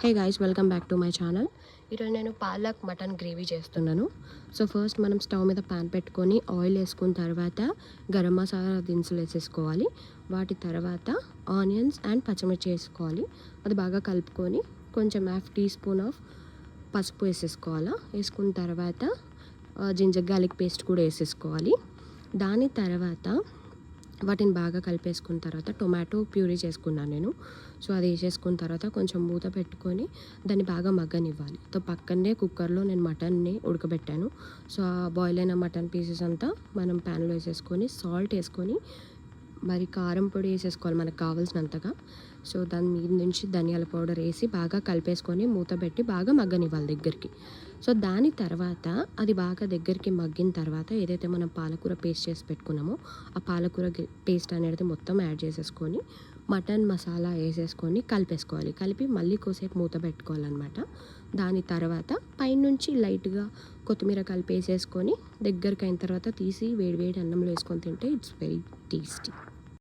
Hey guys, welcome back to my channel. ఈరోజు నేను palak mutton gravy చేస్తున్నాను. సో ఫస్ట్ మనం స్టవ్ మీద ప్యాన్ పెట్టుకొని ఆయిల్ వేసుకున్న తర్వాత గరం మసాలా దినుసులు వేసేసుకోవాలి. వాటి తర్వాత ఆనియన్స్ అండ్ పచ్చిమిర్చి వేసుకోవాలి. అది బాగా కలుపుకొని కొంచెం హాఫ్ టీ స్పూన్ ఆఫ్ పసుపు వేసేసుకోవాలి. వేసుకున్న తర్వాత జింజర్ గార్లిక్ పేస్ట్ కూడా వేసేసుకోవాలి. దాని తర్వాత వాటిని బాగా కలిపేసుకున్న తర్వాత టొమాటో ప్యూరీ చేసుకున్నాను నేను. సో అది వేసేసుకున్న తర్వాత కొంచెం మూత పెట్టుకొని దాన్ని బాగా మగ్గనివ్వాలి. సో పక్కనే కుక్కర్లో నేను మటన్ని ఉడకబెట్టాను. సో ఆ బాయిల్ అయిన మటన్ పీసెస్ అంతా మనం ప్యాన్లో వేసేసుకొని సాల్ట్ వేసుకొని మరి కారం పొడి వేసేసుకోవాలి మనకు కావాల్సినంతగా. సో దాని మీద నుంచి ధనియాల పౌడర్ వేసి బాగా కలిపేసుకొని మూత పెట్టి బాగా మగ్గనివ్వాలి దగ్గరికి. సో దాని తర్వాత అది బాగా దగ్గరికి మగ్గిన తర్వాత ఏదైతే మనం పాలకూర పేస్ట్ చేసి పెట్టుకున్నామో ఆ పాలకూర పేస్ట్ అనేది మొత్తం యాడ్ చేసేసుకొని మటన్ మసాలా వేసేసుకొని కలిపేసుకోవాలి. కలిపి మళ్ళీ కోసేపు మూత పెట్టుకోవాలన్నమాట. దాని తర్వాత పైనుంచి లైట్గా కొత్తిమీర కలిపేసేసుకొని దగ్గరికి అయిన తర్వాత తీసి వేడి వేడి అన్నంలో వేసుకొని తింటే ఇట్స్ వెరీ టేస్టీ.